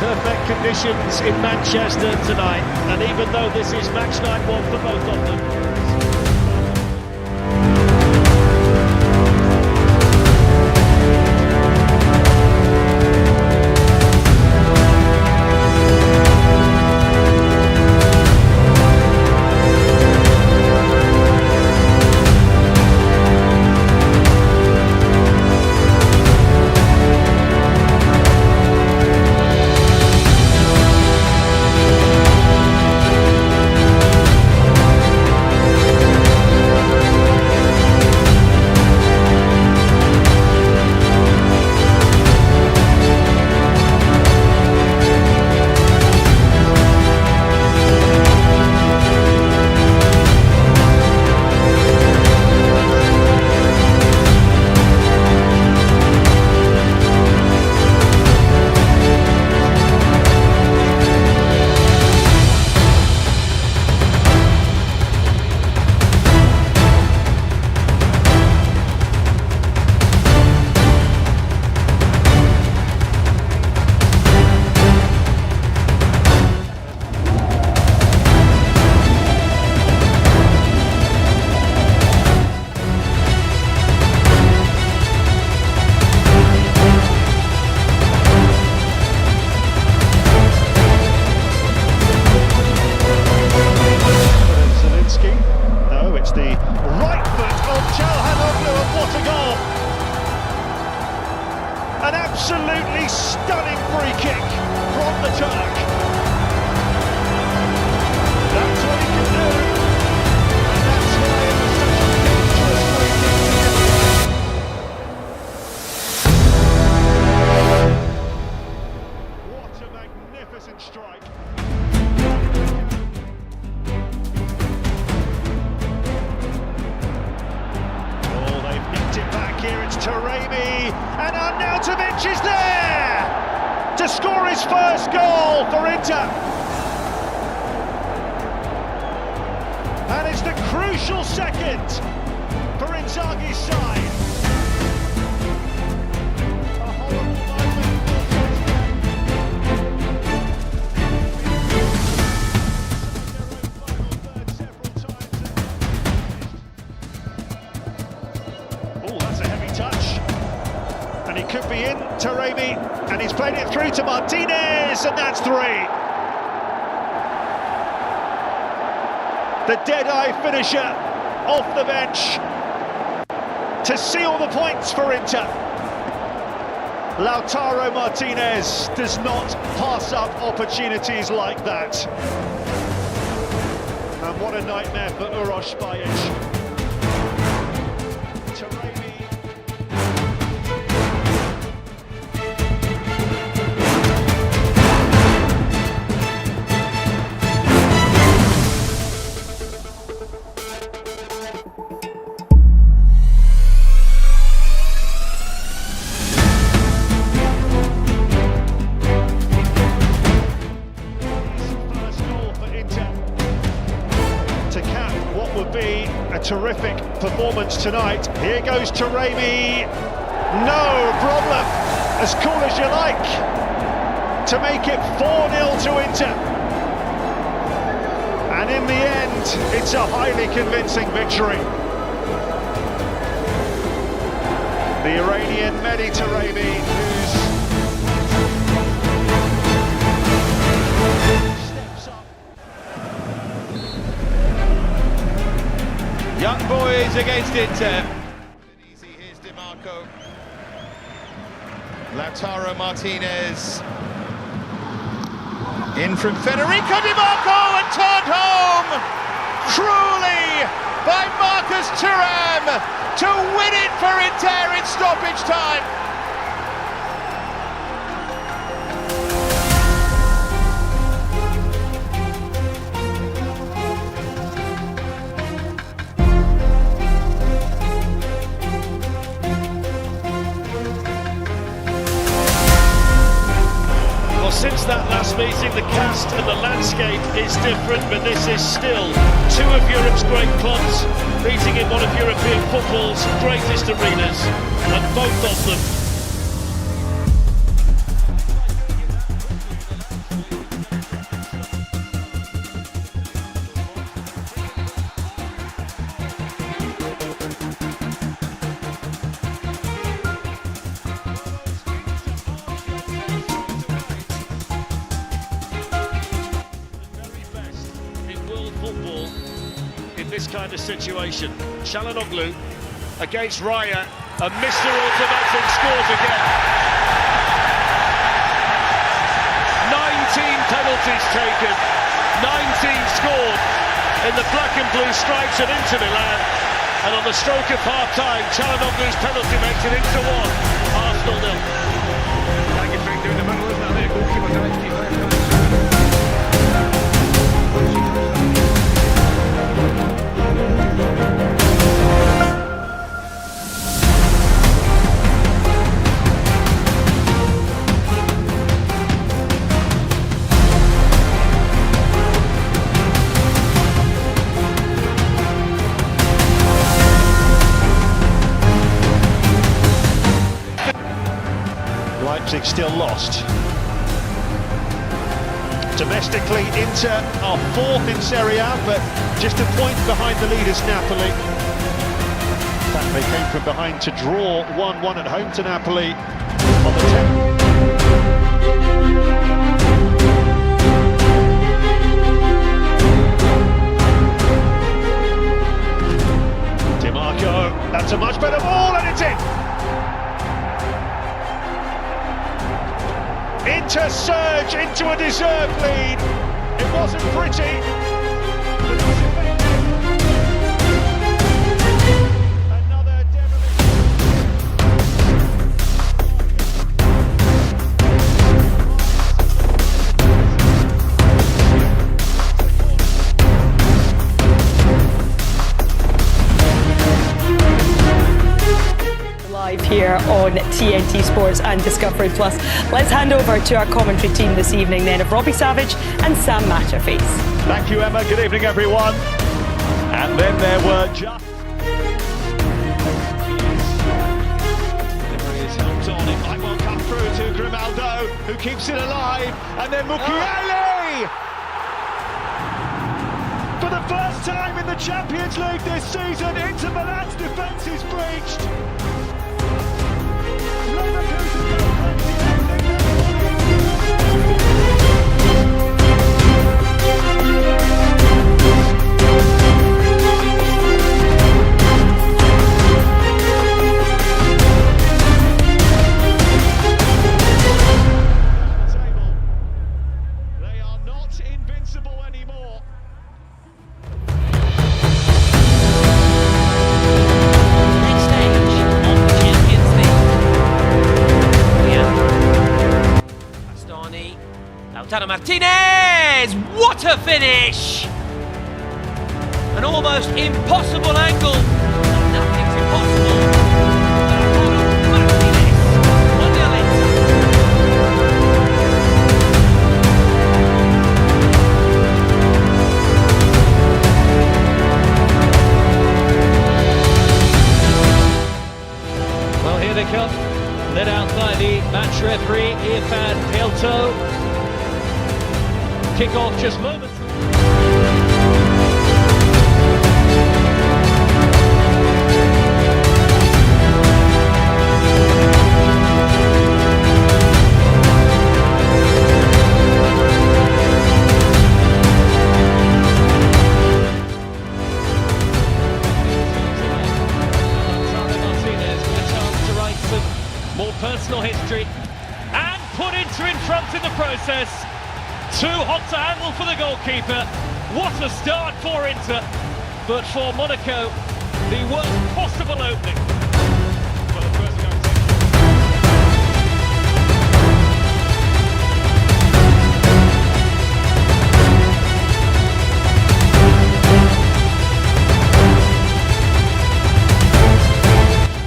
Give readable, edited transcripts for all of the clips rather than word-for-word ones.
Perfect conditions in Manchester tonight, and even though this is match night one for both of them. An absolutely stunning free kick from the Turk. That's what he can do, and that's why it was such a dangerous free kick. What a magnificent strike. Oh, they've nicked it back here, it's Taremi, and Arnautovic is there to score his first goal for Inter. And it's the crucial second for Inzaghi's side. A horrible moment. Oh, that's a heavy touch. And he could be in, Taremi, and he's played it through to Martinez, and that's 3. The dead-eye finisher off the bench to seal the points for Inter. Lautaro Martinez does not pass up opportunities like that. And what a nightmare for Uroš Bajić. Would be a terrific performance tonight. Here goes Taremi. No problem. As cool as you like. To make it 4-0 to Inter. And in the end, it's a highly convincing victory. The Iranian Mehdi Taremi, Young boys against Inter. Easy, here's DiMarco. Lautaro Martinez. In from Federico DiMarco and turned home! Cruelly by Marcus Thuram to win it for Inter in stoppage time. Since that last meeting, the cast and the landscape is different, but this is still two of Europe's great clubs meeting in one of European football's greatest arenas, and both of them this kind of situation. Çalhanoğlu against Raya, and Mr. Automatic scores again. 19 penalties taken, 19 scored in the black and blue stripes of Inter Milan, and on the stroke of half-time, Çalhanoğlu's penalty makes it into 1, Arsenal 0. Like it's doing the middle, isn't it? Goalkeeper directly left hand. Leipzig still lost. Domestically, Inter are 4th in Serie A, but just a point behind the leaders, Napoli. In fact, they came from behind to draw 1-1 at home to Napoli on the 10th. That's a much better ball, and it's in! Inter surge into a deserved lead. It wasn't pretty, but it was effective. Another Live here on TNT Sports and Discovery Plus. Let's hand over to our commentary team this evening then of Robbie Savage and Sam Matterface. Thank you, Emma. Good evening, everyone. And then there were just... Delivery is helped on. It might well come through to Grimaldo, who keeps it alive, and then Mukiele! For the first time in the Champions League this season, Inter Milan's defence is breached. They are not invincible anymore. Next stage on the Champions League. Bastoni, Lautaro Martinez! What a finish! An almost impossible angle. Nothing's impossible. Lautaro Martinez. 1-0 Inter. Well, here they come, led out by the match referee, Irfan Pelto. Kick-off just moments. More personal history and put Inter in front in the process. Too hot to handle for the goalkeeper. What a start for Inter, but for Monaco, the worst possible opening. Well, the first goal is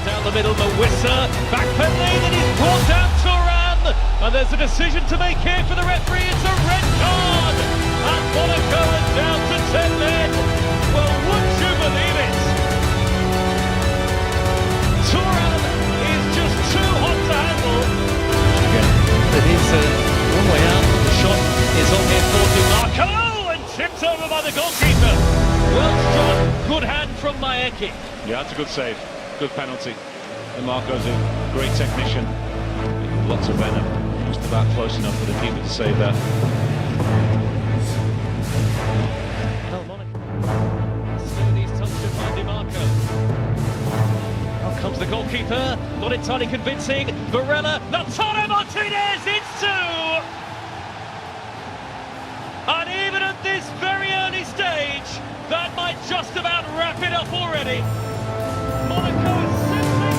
down the middle, Mawissa, back penalty, then he's brought down Thuram, and there's a decision to make here for the referee. It's a red card, and Monaco are down to 10 men. Well, would you believe it? Thuram is just too hot to handle. It is one way out. The shot is on here for Marco, and tipped over by the goalkeeper. Well struck, good hand from Maeki. Yeah, that's a good save. Good penalty. And Marco's a great technician. Lots of venom. Just about close enough for the keeper to save that. Well, Monaco. Still these The goalkeeper, not entirely convincing. Barella, Lautaro Martinez, it's 2! And even at this very early stage, that might just about wrap it up already. Monaco is simply...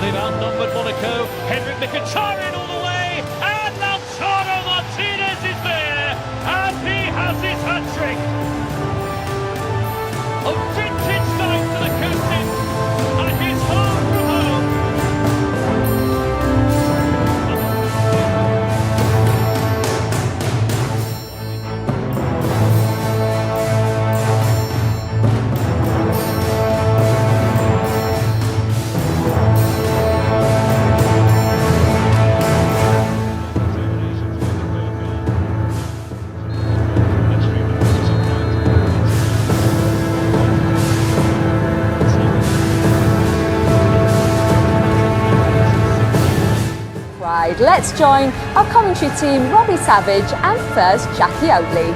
They've outnumbered Monaco. Henrik Mkhitaryan all the way, and Lautaro Martinez is there, and he has his hat-trick. A vintage night for the captain, and he's home from home. Let's join our commentary team, Robbie Savage and first Jackie Oatley.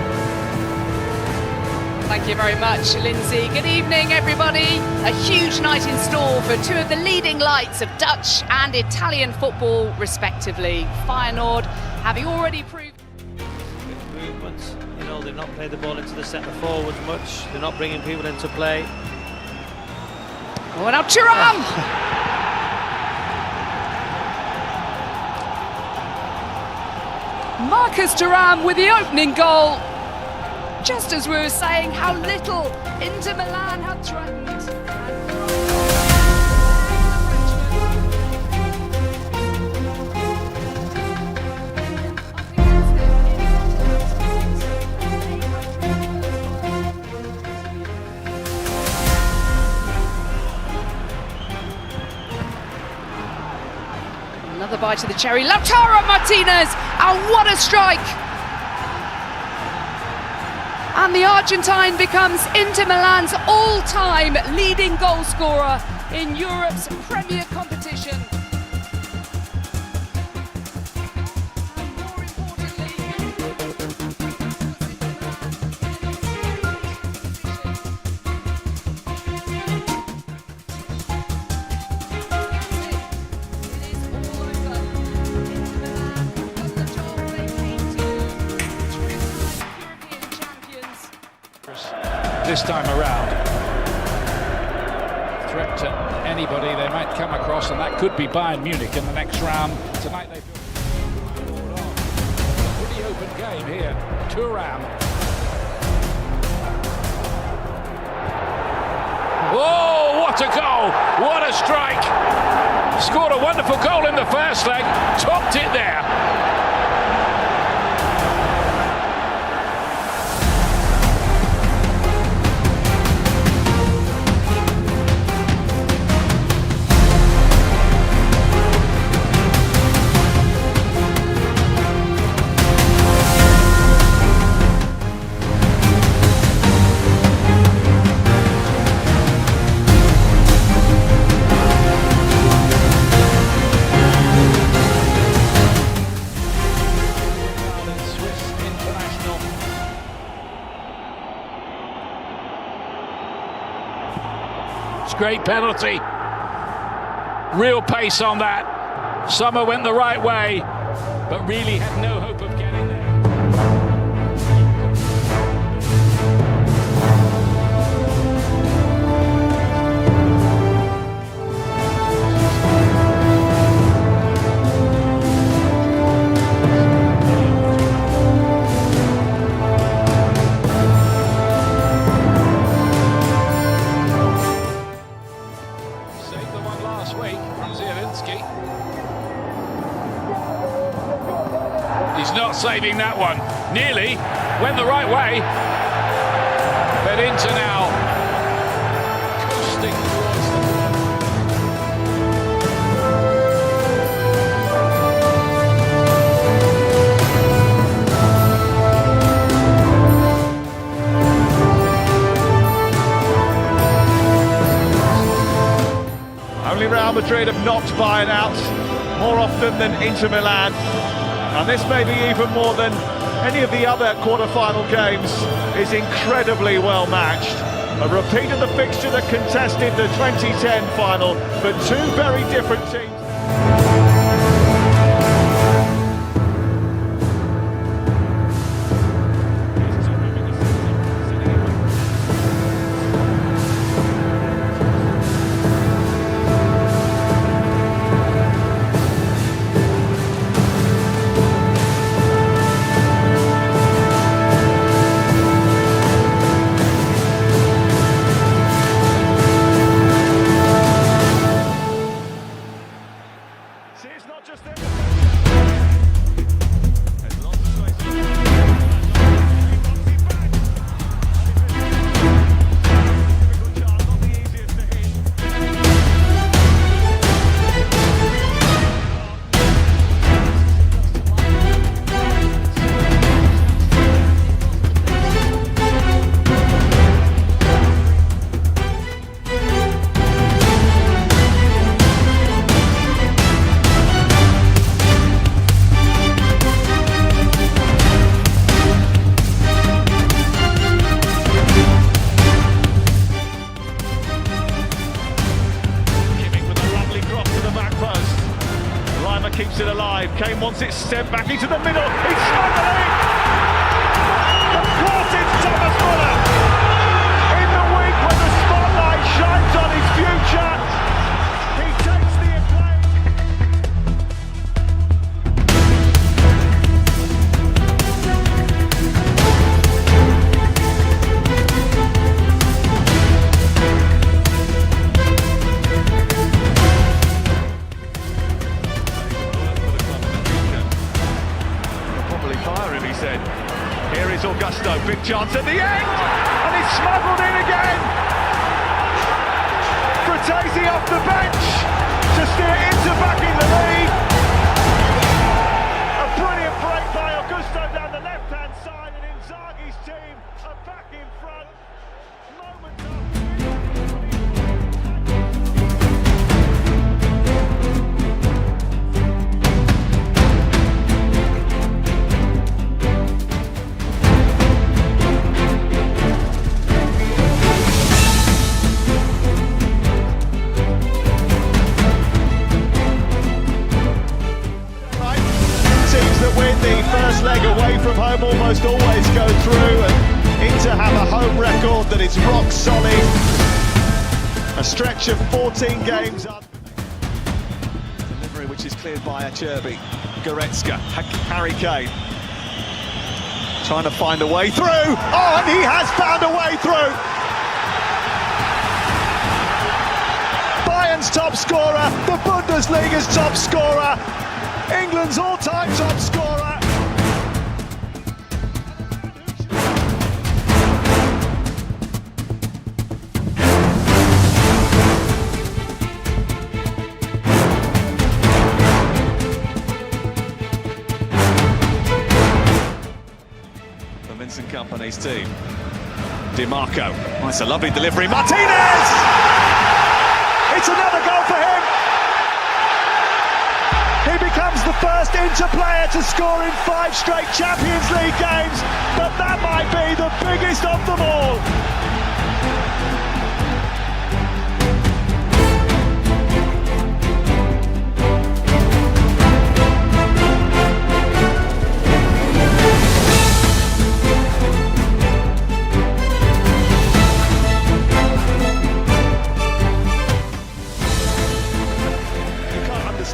Thank you very much, Lindsay. Good evening, everybody. A huge night in store for two of the leading lights of Dutch and Italian football, respectively. Feyenoord having already proved... Movements, you know, they've not played the ball into the centre forwards much. They're not bringing people into play. Oh, now Thuram! Marcus Thuram with the opening goal. Just as we were saying how little Inter Milan had threatened. Another bite of the cherry. Lautaro Martinez, and what a strike! And the Argentine becomes Inter Milan's all-time leading goal scorer in Europe's premier competition. And more importantly, this time around. Threat to anybody they might come across, and that could be Bayern Munich in the next round. Tonight they feel a pretty open game here. Thuram. Oh, what a goal! What a strike! Scored a wonderful goal in the first leg, topped it there. Great penalty. Real pace on that. Sommer went the right way, but really had no hope of getting there. He's not saving that one. Nearly went the right way, but Inter now coasting towards the Madrid have knocked Bayern out more often than Inter Milan, and this may be even more than any of the other quarter-final games is incredibly well matched. A repeat of the fixture that contested the 2010 final, but two very different teams. Keeps it alive. Kane wants it sent back into the middle. He's struggling. Of course, it's Thomas Muller. In the week when the spotlight shines on his future, he takes the acclaim. He said, here is Augusto, big chance at the end, and it's smuggled in again. Fratesi off the bench to steer Inter back in the lead. A brilliant break by Augusto down the left-hand side, and Inzaghi's team are back in front. Moments leg away from home almost always go through, and Inter have a home record that is rock solid. A stretch of 14 games up. Delivery which is cleared by Acerbi. Goretzka, Harry Kane trying to find a way through. Oh, and he has found a way through. Bayern's top scorer, the Bundesliga's top scorer, England's all-time top scorer. Vincent Kompany's team. Di Marco. Oh, it's a lovely delivery. Martinez! It's another goal for him! He becomes the first Inter player to score in 5 straight Champions League games, but that might be the biggest of them all.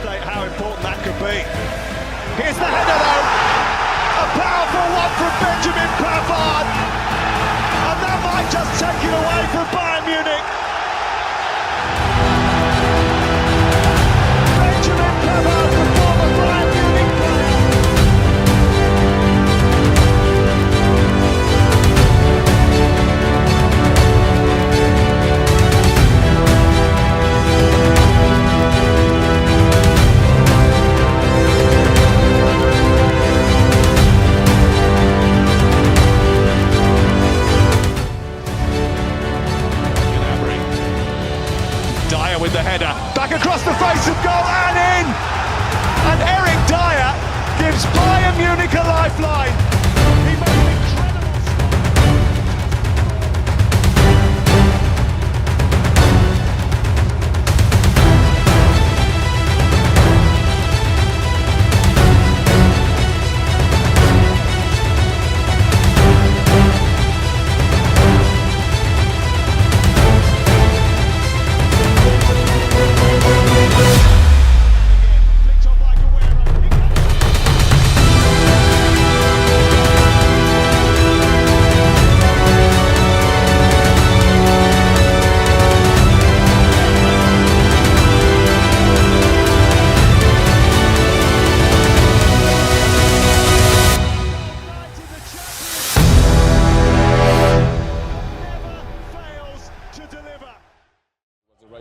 How important that could be. Here's the header though. A powerful one from Benjamin Pavard. And that might just take it away from Bayern Munich. Benjamin Pavard, the former Bayern Munich player. Munich a lifeline. He made an incredible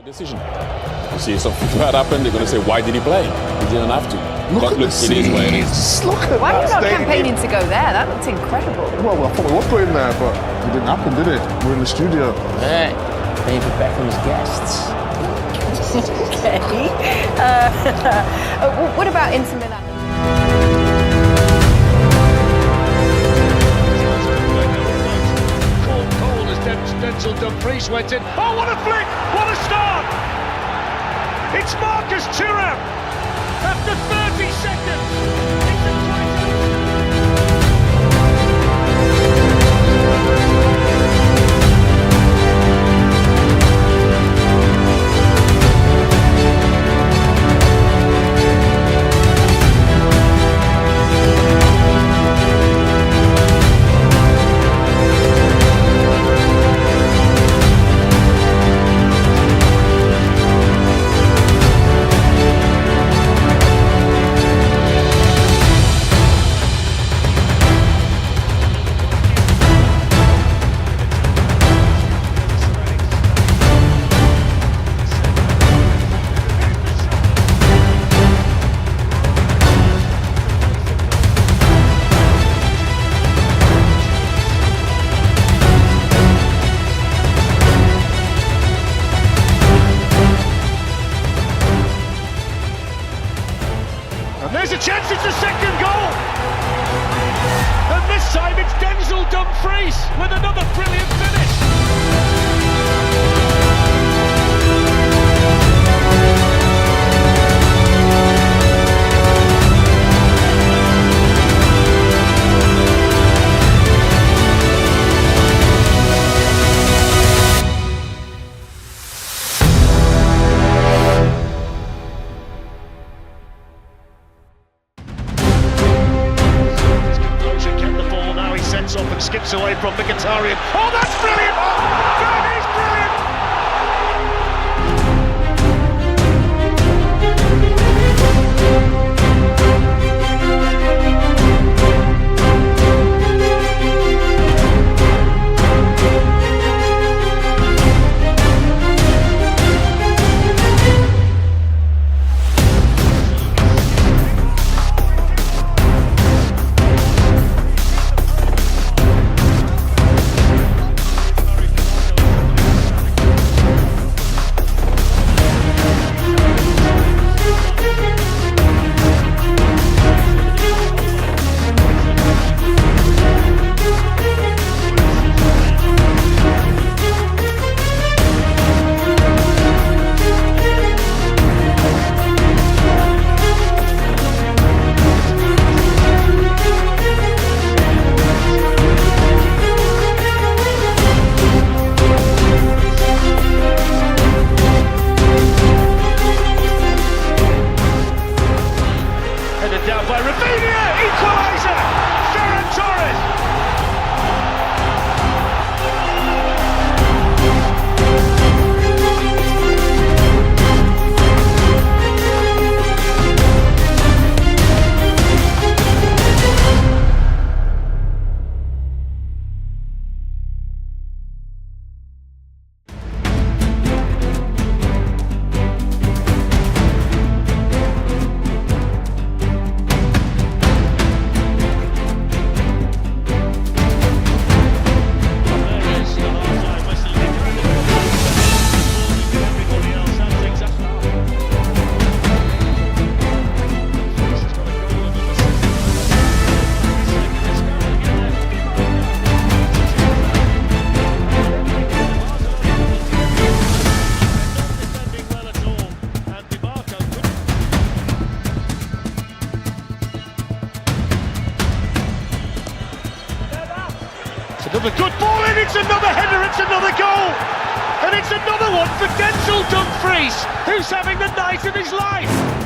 decision. You see something bad happen, they're going to say, why did he play? He didn't have to. Look at it is what it is. Just look at Why are you that not stadium. campaigning to go there? That looked incredible. Well, I thought we were going there, but it didn't happen, did it? We're in the studio. Hey, David Beckham's guests. Okay. What about Inter Milan? Cold as Denzel Dumfries went in. Oh, what a flick! What a start! It's Marcus Thuram after 30 seconds. There's a chance, it's the second goal! And this time it's Denzel Dumfries with another brilliant finish! Off and skips away from Mkhitaryan. Oh, that's brilliant! That is brilliant! With a good ball in, it's another header, it's another goal! And it's another one for Denzel Dumfries, who's having the night of his life!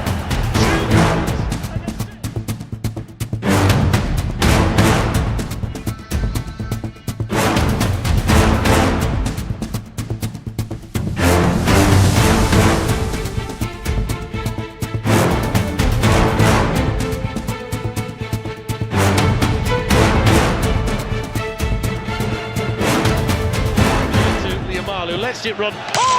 Who lets it run. Oh!